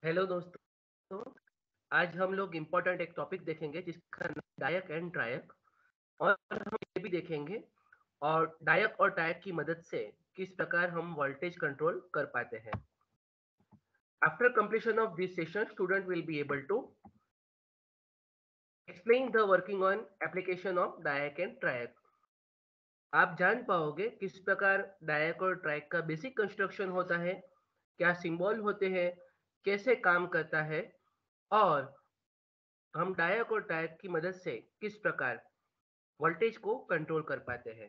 Hello दोस्तों। आज हम लोग इम्पोर्टेंट एक टॉपिक देखेंगे जिसका नाम डायक एंड ट्रायक। और हम ये भी देखेंगे और डायक और ट्रायक की मदद से किस प्रकार हम वोल्टेज कंट्रोल कर पाते हैं। After completion of this session student will be able to explain the working on application of diac and triac. आप जान पाओगे किस प्रकार डायक और ट्रायक का बेसिक कंस्ट्रक्शन होता है, क्या सिंबल होते हैं, कैसे काम करता है और हम डायक और ट्रायक की मदद से किस प्रकार वोल्टेज को कंट्रोल कर पाते हैं।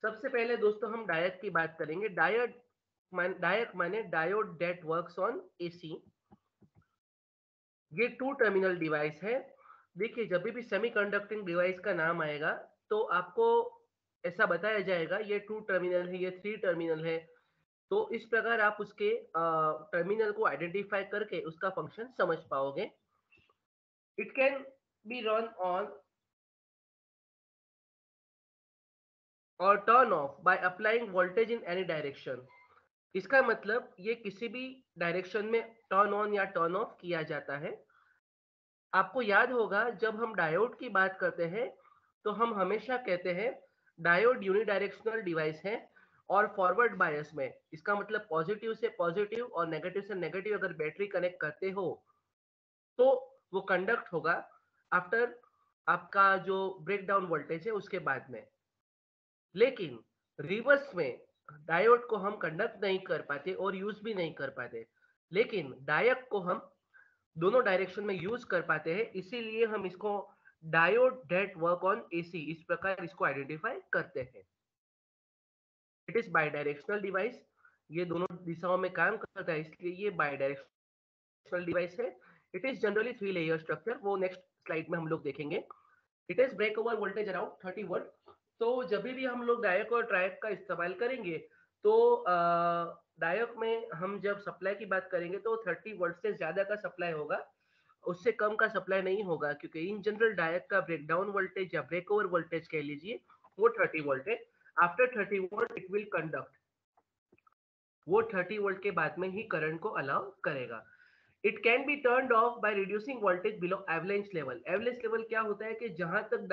सबसे पहले दोस्तों हम डायक की बात करेंगे। डायक माने diode that works on AC. ये टू टर्मिनल डिवाइस है। देखिए, जब भी सेमीकंडक्टिंग डिवाइस का नाम आएगा तो आपको ऐसा बताया जाएगा ये टू टर्मिनल है, ये थ्री टर्मिनल है। तो इस प्रकार आप उसके टर्मिनल को आइडेंटिफाई करके उसका फंक्शन समझ पाओगे। It can be run on और turn off by applying voltage in any direction. इसका मतलब ये किसी भी डायरेक्शन में टर्न ऑन या टर्न ऑफ किया जाता है। आपको याद होगा जब हम डायोड की बात करते हैं तो हम हमेशा कहते हैं डायोड यूनिडायरेक्शनल डिवाइस है और फॉरवर्ड बायस में इसका मतलब पॉजिटिव से पॉजिटिव और नेगेटिव से नेगेटिव अगर बैटरी कनेक्ट करते हो तो वो कंडक्ट होगा आफ्टर आपका जो ब्रेकडाउन वोल्टेज है उसके बाद में। लेकिन रिवर्स में डायोड को हम कंडक्ट नहीं कर पाते और यूज भी नहीं कर पाते, लेकिन डायक को हम दोनों डायरेक्शन में यूज कर पाते हैं। इसीलिए हम इसको diode that work on AC इस प्रकार इसको आइडेंटिफाई करते हैं। It is bidirectional device. ये दोनों दिशाओं में काम करता है, इसलिए ये बाई डायरेक्शनल डिवाइस है। It is generally three layer structure, वो नेक्स्ट स्लाइड में हम लोग देखेंगे। It is break over voltage around 30 volt. तो जब भी हम लोग डायक और ट्रायक का इस्तेमाल करेंगे तो डायक में हम जब सप्लाई की बात करेंगे तो 30 वोल्ट से ज्यादा का सप्लाई होगा, उससे कम का सप्लाई नहीं होगा, क्योंकि इन जनरल डायक का ब्रेकडाउन वोल्टेज या ब्रेक ओवर वोल्टेज कह लीजिए वो 30 वोल्ट है। After 30 volt it will conduct. वो 30 वोल्ट के बाद में ही करंट को अलाउ करेगा। It can be turn off by reducing voltage below average level. Average level क्या होता है कि जहां तक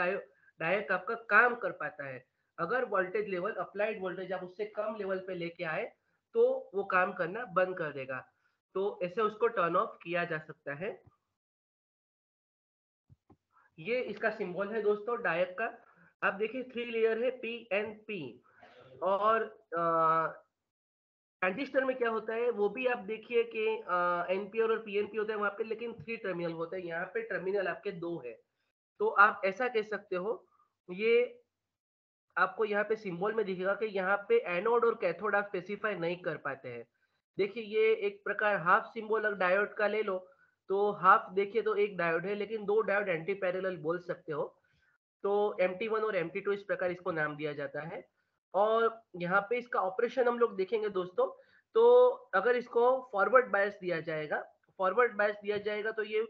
डायक आपका काम कर पाता है, अगर वोल्टेज लेवल अप्लाइड वोल्टेज आप उससे कम लेवल पे लेके आए तो वो काम करना बंद कर देगा। तो ऐसे उसको टर्न ऑफ किया जा सकता है। ये इसका सिंबल है दोस्तों डायक का। आप देखिए थ्री लेयर है पी एन पी। और ट्रांजिस्टर में क्या होता है वो भी आप देखिए कि एनपीआर और पीएनपी होता है वहां पे, लेकिन थ्री टर्मिनल होता है, यहाँ पे टर्मिनल आपके दो है। तो आप ऐसा कह सकते हो, ये आपको यहाँ पे सिंबल में दिखेगा कि यहाँ पे एनोड और कैथोड आप स्पेसिफाई नहीं कर पाते हैं। देखिए ये एक प्रकार हाफ सिंबल अगर डायोड का ले लो तो हाफ देखिए तो एक डायोड है, लेकिन दो डायोड एंटी पैरेलल बोल सकते हो। तो MT1 और MT2 इस प्रकार इसको नाम दिया जाता है। और यहाँ पे इसका ऑपरेशन हम लोग देखेंगे दोस्तों। तो अगर इसको फॉरवर्ड बायस दिया जाएगा तो ये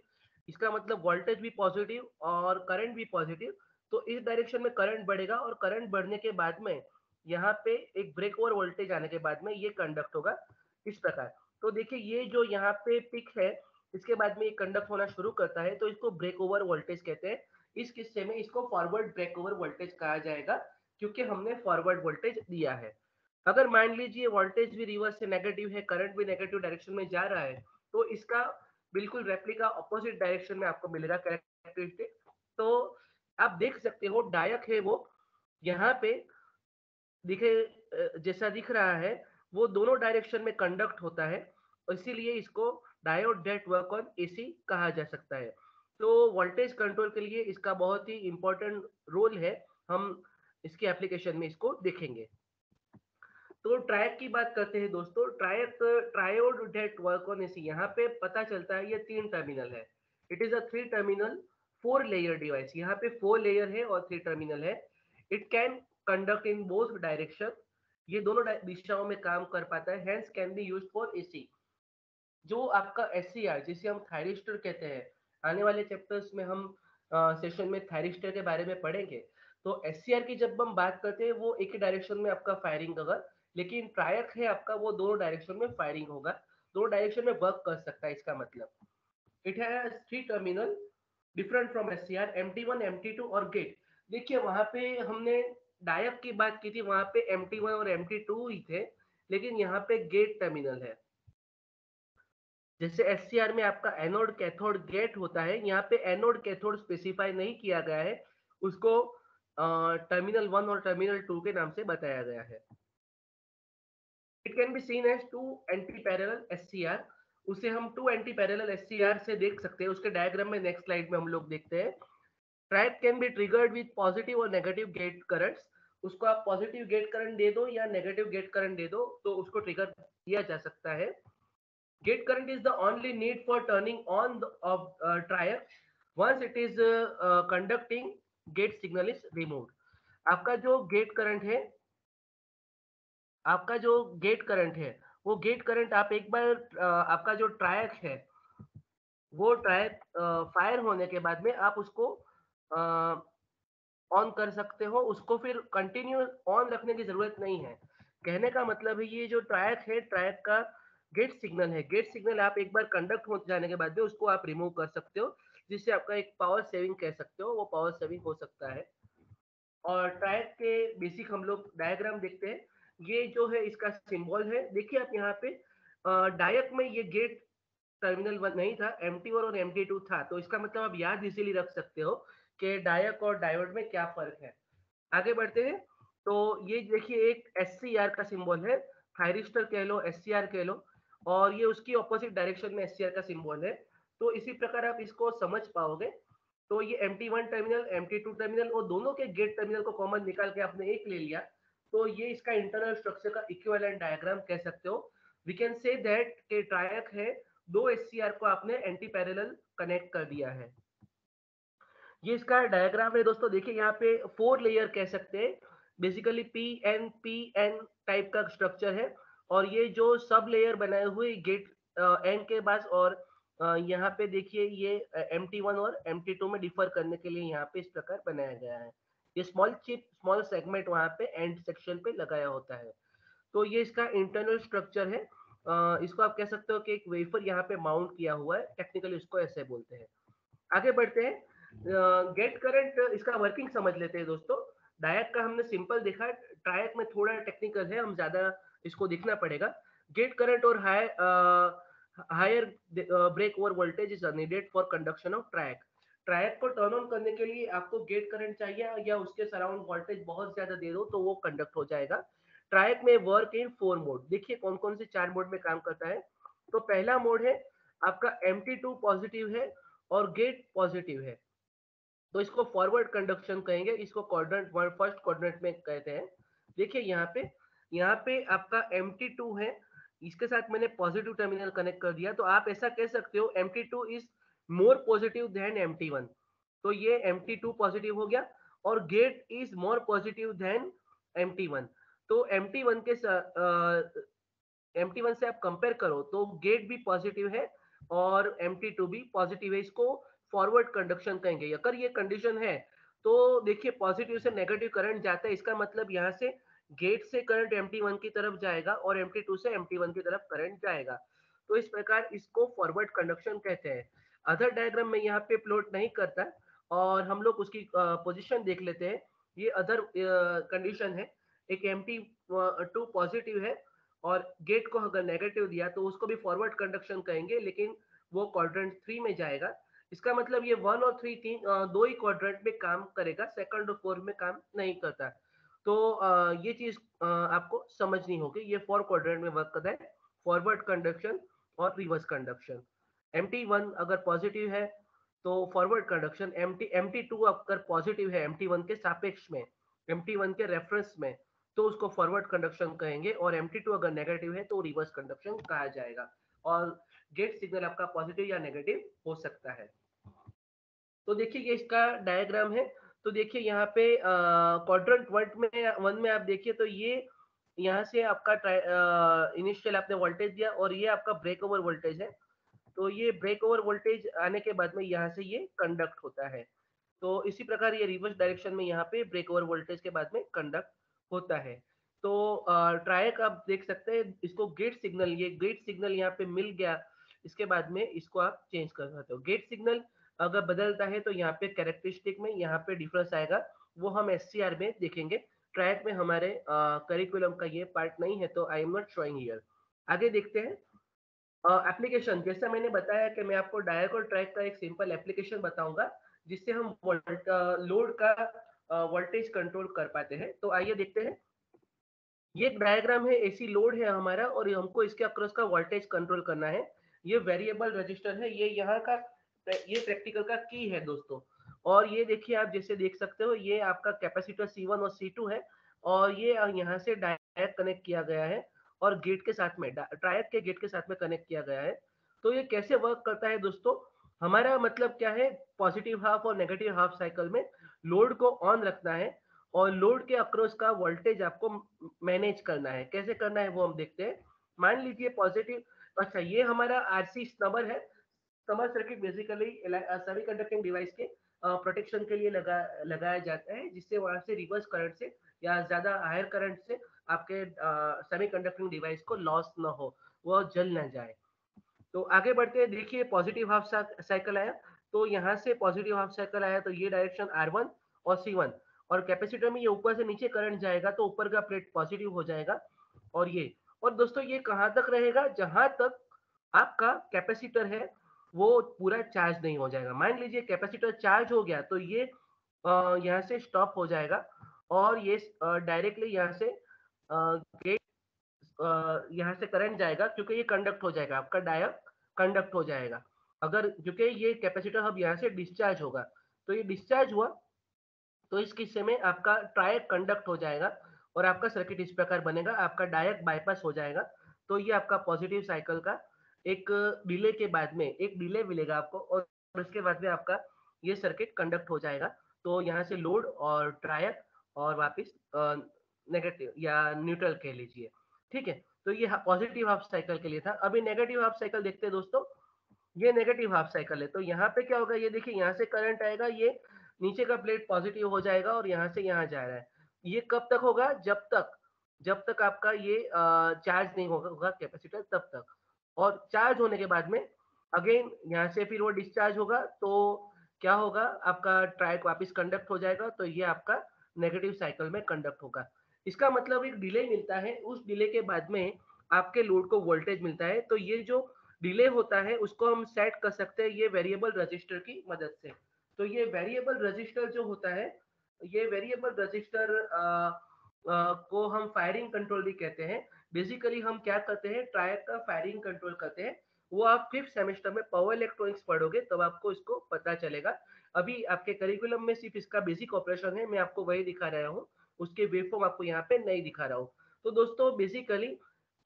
इसका मतलब वोल्टेज भी पॉजिटिव और करंट भी पॉजिटिव। तो इस डायरेक्शन में करंट बढ़ेगा और करंट बढ़ने के बाद में यहाँ पे एक ब्रेक ओवर वोल्टेज आने के बाद में ये कंडक्ट होगा इस प्रकार। तो देखिए ये जो यहाँ पे पिक है इसके बाद में ये कंडक्ट होना शुरू करता है, तो इसको ब्रेक ओवर वोल्टेज कहते हैं। इस किस्से में इसको फॉरवर्ड ब्रेक ओवर वोल्टेज कहा जाएगा, क्योंकि हमने फॉरवर्ड वोल्टेज दिया है। अगर मान लीजिए वोल्टेज भी रिवर्स से नेगेटिव है, करंट भी नेगेटिव डायरेक्शन में जा रहा है, तो इसका बिल्कुल रेप्लिका ऑपोजिट डायरेक्शन में आपको मिलेगा कैरेक्टरिस्टिक। तो आप देख सकते हो डायक है वो यहाँ पे दिखे जैसा दिख रहा है, वो दोनों डायरेक्शन में कंडक्ट होता है और इसीलिए इसको diode that work on AC कहा जा सकता है। तो वोल्टेज कंट्रोल के लिए इसका बहुत ही इंपॉर्टेंट रोल है। हम इसके एप्लीकेशन में इसको देखेंगे। तो ट्रायक की बात करते हैं दोस्तों। ट्रायक triode that work on AC, यहाँ पे पता चलता है ये तीन टर्मिनल है। It is a three terminal four layer device. यहाँ पे फोर लेयर है और थ्री टर्मिनल है। It can conduct in both direction. ये दोनों दिशाओं में काम कर पाता है, hence can be used for AC. जो आपका एससीआर जिसे हम थायरिस्टर कहते हैं, आने वाले चैप्टर्स में हम सेशन में थायरिस्टर के बारे में पढ़ेंगे। तो एससीआर की जब हम बात करते हैं वो एक ही डायरेक्शन में आपका फायरिंग होगा, लेकिन ट्रायक है आपका वो दोनों डायरेक्शन में फायरिंग होगा। दोनों डायरेक्शन में वर्क कर सकता है, इसका मतलब it has 3 terminal different from SCR, एमटी1, एमटी2 और गेट। देखिए वहां पे हमने डायक की बात की थी, वहां पे एमटी1 और एमटी2 ही थे, लेकिन यहाँ पे गेट टर्मिनल है। जैसे एससीआर में आपका एनोड कैथोड गेट होता है, यहाँ पे एनोड कैथोड स्पेसिफाई नहीं किया गया है, उसको टर्मिनल 1 और टर्मिनल 2 के नाम से बताया गया है। It can be seen as two anti parallel SCR, उसे हम टू एंटी पैरेलल एससीआर से देख सकते हैं। उसके डायग्राम में नेक्स्ट स्लाइड में हम लोग देखते हैं। Track can be triggered with positive और नेगेटिव गेट करंट्स, उसको आप पॉजिटिव गेट करंट दे दो या नेगेटिव गेट करंट दे दो तो उसको ट्रिगर किया जा सकता है। Gate current is the only need for turning on triac. Once it is conducting, gate signal is removed. आपका जो गेट करंट है, आपका जो गेट करंट है, वो गेट करंट आप एक बार आपका जो ट्रायक है, वो ट्रायक फायर होने के बाद में आप उसको ऑन कर सकते हो, उसको फिर कंटिन्यू ऑन रखने की जरूरत नहीं है। कहने का मतलब है ये जो ट्रायक है, ट्रायक का गेट सिग्नल है, गेट सिग्नल आप एक बार कंडक्ट हो जाने के बाद में उसको आप रिमूव कर सकते हो, जिससे आपका एक पावर सेविंग कह सकते हो, वो पावर सेविंग हो सकता है। और ट्रायक के बेसिक हम लोग डायग्राम देखते हैं। ये जो है इसका सिंबल है, देखिए आप यहाँ पे डायक में ये गेट टर्मिनल 1 नहीं था, एमटी1 और एमटी2 था, तो इसका मतलब आप याद इजीली रख सकते हो कि डायक और डायोड में क्या फर्क है। आगे बढ़ते हैं। तो ये देखिए एक एससीआर का सिंबल है, थायरिस्टर कह लो, एससीआर कह लो, और ये उसकी ऑपोजिट डायरेक्शन में एससीआर का सिंबल है। तो इसी प्रकार आप इसको समझ पाओगे। तो ये एमटी1 टर्मिनल, एमटी2 टर्मिनल, और दोनों के गेट टर्मिनल को कॉमन निकाल के आपने एक ले लिया, तो ये इसका इंटरनल स्ट्रक्चर का इक्विवेलेंट डायग्राम कह सकते हो। वी कैन से दैट के ट्रायक है, दो एससीआर को आपने एंटी पैरेलल कनेक्ट कर दिया है। ये इसका डायग्राम है दोस्तों, देखिए यहाँ पे 4 लेयर कह सकते हैं, बेसिकली पी एन टाइप का स्ट्रक्चर है। और ये जो सब लेयर बनाए हुए गेट एन के पास, और यहाँ पे देखिए ये MT1 और MT2 में डिफर करने के लिए यहाँ पे इस प्रकार बनाया गया है। ये स्मॉल चिप, स्मॉल सेगमेंट वहाँ पे एंड सेक्शन पे लगाया होता है। तो ये इसका इंटरनल स्ट्रक्चर है। इसको आप कह सकते हो कि एक वेफर यहाँ पे माउंट किया हुआ है, टेक्निकली इसको ऐसे बोलते हैं। आगे बढ़ते हैं। गेट करंट, इसका वर्किंग समझ लेते हैं दोस्तों। डायक का हमने सिंपल देखा, ट्रायक में थोड़ा टेक्निकल है, हम ज्यादा इसको देखना पड़ेगा। गेट करंट और higher break over voltage is needed for conduction of triac. Triac को टर्न ऑन करने के लिए आपको गेट करंट चाहिए, या उसके सराउंड वोल्टेज बहुत ज्यादा दे दो तो वो कंडक्ट हो जाएगा। ट्रायक में वर्क इन 4 मोड, देखिए कौन कौन से 4 मोड में काम करता है। तो पहला मोड है आपका MT2 पॉजिटिव है और गेट पॉजिटिव है, तो इसको फॉरवर्ड कंडक्शन कहेंगे, इसको क्वाड्रेंट फर्स्ट क्वाड्रेंट में कहते हैं। देखिए यहाँ पे आपका MT2 है, इसके साथ मैंने पॉजिटिव टर्मिनल कनेक्ट कर दिया, तो आप ऐसा कह सकते हो MT2 is more positive than MT1। तो ये MT2 पॉजिटिव हो गया, और gate is more positive than MT1। तो MT1 से आप कंपेयर करो तो गेट भी पॉजिटिव है और MT2 भी पॉजिटिव है, इसको फॉरवर्ड कंडक्शन कहेंगे। अगर ये कंडीशन है तो देखिए पॉजिटिव से नेगेटिव करंट जाता है, इसका मतलब यहाँ से गेट से करंट MT1 की तरफ जाएगा और MT2 से MT1 की तरफ करंट जाएगा। तो इस प्रकार इसको फॉरवर्ड कंडक्शन कहते हैं। अदर डायग्राम में यहाँ पे प्लॉट नहीं करता, और हम लोग उसकी पोजीशन देख लेते हैं। ये अदर कंडीशन है, एक MT2 पॉजिटिव है और गेट को अगर नेगेटिव दिया तो उसको भी फॉरवर्ड कंडक्शन कहेंगे, लेकिन वो क्वाड्रेंट 3 में जाएगा। इसका मतलब ये 1 और 3 दो ही क्वाड्रेंट में काम करेगा, सेकंड और फोर्थ में काम नहीं करता। तो ये चीज आपको समझनी होगी, ये 4 क्वाड्रेंट में वर्क करता है, फॉरवर्ड कंडक्शन और रिवर्स कंडक्शन। MT1 अगर पॉजिटिव है तो फॉरवर्ड कंडक्शन, MT2 अगर पॉजिटिव है MT1 के सापेक्ष में, MT1 के रेफरेंस में, तो उसको फॉरवर्ड कंडक्शन कहेंगे, और MT2 अगर नेगेटिव है तो रिवर्स कंडक्शन कहा जाएगा। और गेट सिग्नल आपका पॉजिटिव या नेगेटिव हो सकता है। तो देखिए ये इसका डायग्राम है। तो देखिए यहाँ पे क्वाड्रेंट वन में आप देखिए तो ये यहाँ से आपका इनिशियल आपने वोल्टेज दिया, और ये आपका ब्रेक ओवर वोल्टेज है। तो ये ब्रेक ओवर वोल्टेज आने के बाद में यहाँ से ये कंडक्ट होता है। तो इसी प्रकार ये रिवर्स डायरेक्शन में यहाँ पे ब्रेक ओवर वोल्टेज के बाद में कंडक्ट होता है। तो ट्रायक आप देख सकते हैं इसको गेट सिग्नल, ये गेट सिग्नल यहाँ पे मिल गया, इसके बाद में इसको आप चेंज कर सकते हो। गेट सिग्नल अगर बदलता है तो यहाँ पे कैरेक्टरिस्टिक में यहाँ पे डिफरेंस आएगा, वो हम एससीआर में देखेंगे। ट्रैक में हमारे करिकुलम का ये पार्ट नहीं है, तो I am not showing here. आगे देखते हैं एप्लीकेशन। जैसा मैंने बताया कि मैं आपको डायक और ट्रैक का एक सिंपल एप्लीकेशन बताऊंगा, जिससे हम लोड का वोल्टेज कंट्रोल कर पाते हैं। तो आइए देखते हैं। ये एक डायग्राम है, एसी लोड है हमारा और हमको इसके अक्रॉस का वोल्टेज कंट्रोल करना है। ये वेरिएबल रजिस्टर है, ये यहाँ का ये प्रैक्टिकल का की है दोस्तों। और ये देखिए, आप जैसे देख सकते हो, ये आपका कैपेसिटर C1 और C2 है और ये यहाँ से डायरेक्ट कनेक्ट किया गया है और गेट के साथ में ट्रायड के गेट के साथ में कनेक्ट किया गया है। तो ये कैसे वर्क करता है दोस्तों, हमारा मतलब क्या है, पॉजिटिव हाफ और नेगेटिव हाफ साइकिल में लोड को ऑन रखना है और लोड के अक्रॉस का वोल्टेज आपको मैनेज करना है। कैसे करना है वो हम देखते हैं। मान लीजिए पॉजिटिव, अच्छा ये हमारा आरसी स्नबर है। स्नबर सर्किट बेसिकली सेमीकंडक्टिंग डिवाइस के प्रोटेक्शन के लिए लगाया जाता है, जिससे वहां से रिवर्स करंट से या ज्यादा हायर करंट से आपके सेमीकंडक्टिंग डिवाइस को लॉस ना हो, वो जल ना जाए। तो आगे बढ़ते हैं, देखिए पॉजिटिव हाफ साइकिल आया, तो यहाँ से पॉजिटिव हाफ साइकिल आया तो ये डायरेक्शन R1 और C1, और कैपेसिटर में ये ऊपर से नीचे करंट जाएगा तो ऊपर का प्लेट पॉजिटिव हो जाएगा। और ये, और दोस्तों ये कहाँ तक रहेगा, जहां तक आपका कैपेसिटर है वो पूरा चार्ज नहीं हो जाएगा। मान लीजिए कैपेसिटर चार्ज हो गया तो ये यहाँ से स्टॉप हो जाएगा और ये डायरेक्टली यहाँ से गेट यहाँ से करंट जाएगा, क्योंकि ये कंडक्ट हो जाएगा, आपका डायोड कंडक्ट हो जाएगा। अगर क्योंकि ये कैपेसिटर अब यहाँ से डिस्चार्ज होगा, तो ये डिस्चार्ज हुआ तो इस किस्से में आपका ट्रायड कंडक्ट हो जाएगा और आपका सर्किट इस प्रकार बनेगा, आपका डायरेक्ट बाईपास हो जाएगा। तो ये आपका पॉजिटिव साइकिल का एक डिले के बाद में एक डिले मिलेगा आपको, और उसके बाद में आपका ये सर्किट कंडक्ट हो जाएगा। तो यहाँ से लोड और ट्रायड और वापस नेगेटिव या न्यूट्रल कह लीजिए। ठीक है, तो ये पॉजिटिव हाफ साइकिल के लिए था। अभी नेगेटिव हाफ साइकिल देखते हैं दोस्तों। ये नेगेटिव हाफ साइकिल है, तो यहाँ पे क्या होगा, ये देखिए यहाँ से करंट आएगा, ये नीचे का प्लेट पॉजिटिव हो जाएगा और यहाँ से यहाँ जा रहा है। ये कब तक होगा, जब तक आपका ये चार्ज नहीं होगा कैपेसिटर, तब तक। और चार्ज होने के बाद में अगेन यहाँ से फिर वो डिस्चार्ज होगा, तो क्या होगा, आपका ट्रायड वापस कंडक्ट हो जाएगा, तो ये आपका नेगेटिव साइकिल में कंडक्ट होगा। इसका मतलब एक डिले मिलता है, उस डिले के बाद में आपके लोड को वोल्टेज मिलता है। तो ये जो डिले होता है उसको हम सेट कर सकते हैं ये वेरिएबल रजिस्टर की मदद से। तो ये वेरिएबल रजिस्टर जो होता है, ये वेरिएबल रजिस्टर को हम फायरिंग कंट्रोल भी कहते हैं। बेसिकली हम क्या करते हैं, ट्रायड का फायरिंग कंट्रोल करते हैं। वो आप 5th सेमेस्टर में पावर इलेक्ट्रॉनिक्स पढ़ोगे तब आपको इसको पता चलेगा। अभी आपके करिकुलम में सिर्फ इसका बेसिक ऑपरेशन है, मैं आपको वही दिखा रहा हूँ, उसके वेवफॉर्म आपको यहाँ पे नहीं दिखा रहा हूँ। तो दोस्तों बेसिकली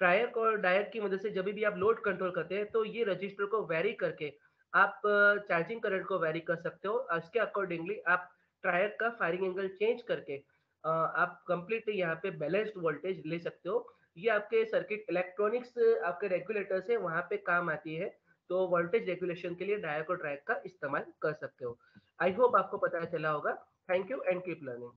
ट्रायक और डायक की मदद से जब भी आप लोड कंट्रोल करते हैं तो ये रजिस्टर को वेरी करके आप चार्जिंग करंट को वेरी कर सकते हो। इसके अकॉर्डिंगली आप ट्रायक का फायरिंग एंगल चेंज करके आप कंप्लीटली यहाँ पे बैलेंस्ड वोल्टेज ले सकते हो। ये आपके सर्किट इलेक्ट्रॉनिक्स आपके रेगुलेटर से वहां पे काम आती है, तो वोल्टेज रेगुलेशन के लिए डायक और ट्रायक का इस्तेमाल कर सकते हो। आई होप आपको पता चला होगा। Thank you and keep learning.